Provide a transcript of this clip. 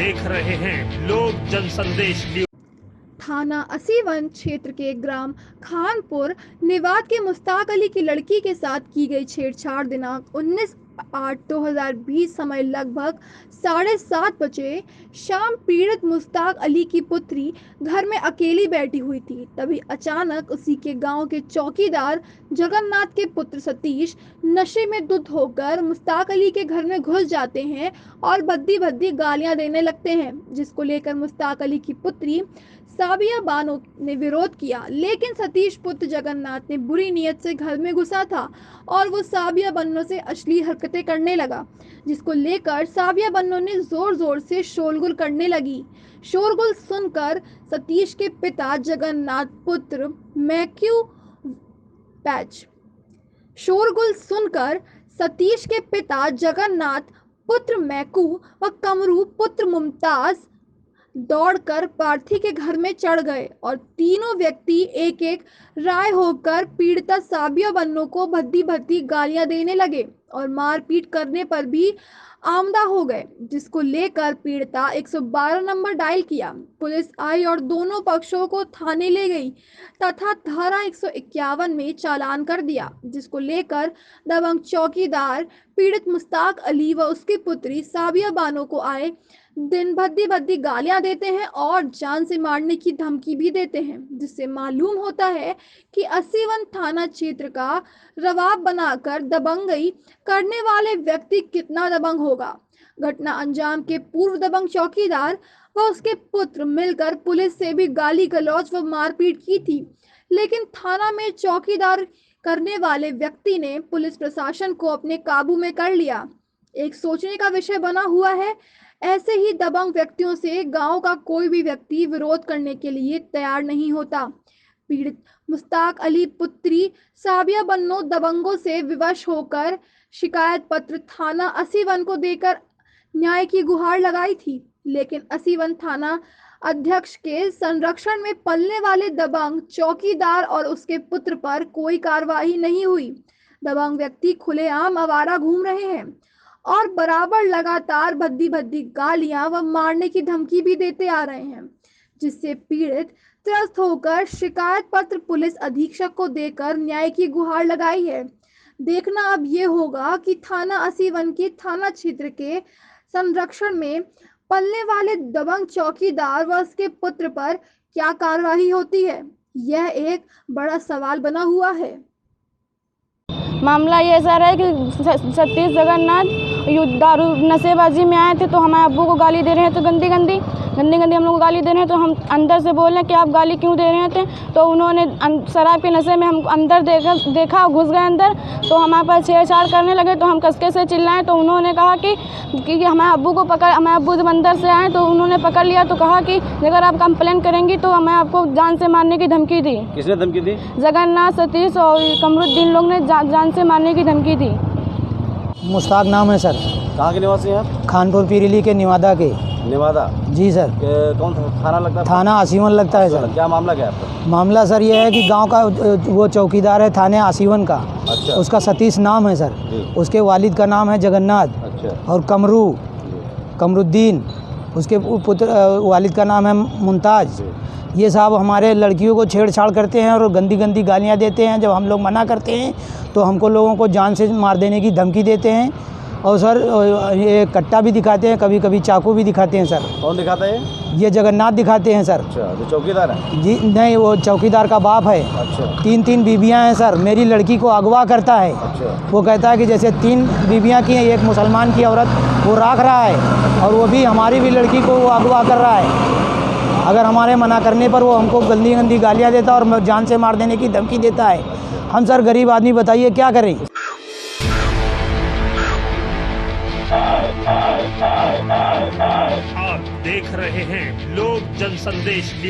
देख रहे हैं लोक जनसंदेश न्यूज। थाना असीवन क्षेत्र के ग्राम खानपुर निवाद के मुश्ताक अली की लड़की के साथ की गई छेड़छाड़ दिनांक 19/8/2020 समय लगभग 7:30 बजे शाम पीड़ित मुश्ताक अली की पुत्री घर में अकेली बैठी हुई थी। तभी अचानक उसी के गांव के चौकीदार जगन्नाथ के पुत्र सतीश नशे में धुत होकर मुश्ताक अली के घर में घुस जाते हैं और भद्दी भद्दी गालियां देने लगते हैं, जिसको लेकर मुश्ताक अली की पुत्री साबिया बानो ने विरोध किया, लेकिन सतीश पुत्र जगन्नाथ ने बुरी नीयत से घर में घुसा था और वो साबिया बन्नो से अश्लील हरकतें करने लगा, जिसको लेकर साबिया बन्नो ने जोर जोर से शोरगुल करने लगी। शोरगुल सुनकर सतीश के पिता जगन्नाथ पुत्र मैक्यू पैच शोरगुल सुनकर सतीश के पिता जगन्नाथ पुत्र मैकू व कमरू पुत्र मुमताज दौड़कर पार्थी के घर में चढ़ गए और तीनों व्यक्ति एक एक राय होकर पीड़िता साबिया बन्नो को भद्दी भद्दी गालियां देने लगे और मारपीट करने पर भी आमदा हो गए, जिसको लेकर पीड़िता 112 नंबर डायल किया। पुलिस आई और दोनों पक्षों को थाने ले गई तथा धारा 151 में चालान कर दिया, जिसको लेकर दबंग चौकीदार पीड़ित मुश्ताक अली व उसकी पुत्री साबिया बानो को आए दिन भद्दी भद्दी गालियां देते हैं और जान से मारने की धमकी भी देते हैं, जिससे मालूम होता है कि असीवन थाना क्षेत्र का रवाब बनाकर दबंगई करने वाले व्यक्ति कितना दबंग होगा। घटना अंजाम के पूर्व दबंग चौकीदार व उसके पुत्र मिलकर पुलिस से भी गाली गलौज व मारपीट की थी, लेकिन थाना में चौकीदार करने वाले व्यक्ति ने पुलिस प्रशासन को अपने काबू में कर लिया। एक सोचने का विषय बना हुआ है, ऐसे ही दबंग व्यक्तियों से गांव का कोई भी व्यक्ति विरोध करने के लिए तैयार नहीं होता। पीड़ित मुश्ताक अली पुत्री साबिया बन्नो दबंगों से विवश होकर शिकायत पत्र थाना असीवन को देकर न्याय की गुहार लगाई थी, लेकिन असीवन थाना अध्यक्ष के संरक्षण में पलने वाले दबंग चौकीदार और उसके पुत्र पर कोई कार्रवाई नहीं हुई। दबंग व्यक्ति खुलेआम आवारा घूम रहे हैं और बराबर लगातार भद्दी भद्दी गालियां व मारने की धमकी भी देते आ रहे हैं, जिससे पीड़ित त्रस्त होकर शिकायत पत्र पुलिस अधीक्षक को देकर न्याय की गुहार लगाई है। देखना अब ये होगा कि थाना असीवन के थाना क्षेत्र के संरक्षण में पलने वाले दबंग चौकीदार व उसके पुत्र पर क्या कार्रवाई होती है। यह एक बड़ा सवाल बना हुआ है। मामला ये सर है कि सतीश जगन्नाथ दारू नशेबाजी में आए थे, तो हमारे अब्बू को गाली दे रहे हैं, तो गंदी गंदी हम लोग को गाली दे रहे हैं। तो हम अंदर से बोल रहे हैं कि आप गाली क्यों दे रहे थे, तो उन्होंने शराब के नशे में हम अंदर देखा घुस गए अंदर, तो हमारे पास छेड़छाड़ करने लगे। तो हम कसके से चिल्लाए, तो उन्होंने कहा कि हमारे अब्बू को पकड़, हमारे अब्बू जब अंदर से आए तो उन्होंने पकड़ लिया, तो कहा कि अगर आप कंप्लेन करेंगी तो हमें आपको जान से मारने की धमकी दी। किसने धमकी दी? जगन्नाथ, सतीश और कमरुद्दीन लोग ने जान से मारने की धमकी दी। मुश्ताक नाम है सर। कहाँ के निवासी हैं आप? खानपुर पीरीली के निवादा के। निवादा? जी सर। कौन थाना लगता है? थाना आसीवन लगता है सर। क्या मामला क्या है आपका? मामला सर ये है कि गांव का वो चौकीदार है थाने आसीवन का। अच्छा। उसका सतीश नाम है सर। उसके वालिद का नाम है जगन्नाथ। अच्छा। और कमरुद्दीन, उसके पुत्र वालिद का नाम है मुमताज। ये साहब हमारे लड़कियों को छेड़छाड़ करते हैं और गंदी गंदी गालियाँ देते हैं। जब हम लोग मना करते हैं तो हमको लोगों को जान से मार देने की धमकी देते हैं। और सर ये कट्टा भी दिखाते हैं, कभी कभी चाकू भी दिखाते हैं सर। कौन दिखाता है? ये जगन्नाथ दिखाते हैं सर। अच्छा, जो चौकीदार है? जी नहीं, वो चौकीदार का बाप है। अच्छा। 3 बीबियां हैं सर। मेरी लड़की को अगवा करता है। अच्छा। वो कहता है कि जैसे 3 बीबियां की हैं, एक मुसलमान की औरत वो राख रहा है और वो भी हमारी भी लड़की को वो अगवा कर रहा है। अगर हमारे मना करने पर वो हमको गंदी गंदी गालियाँ देता है और जान से मार देने की धमकी देता है। हम सर गरीब आदमी, बताइए क्या करें। आप देख रहे हैं लोक जनसंदेश न्यूज।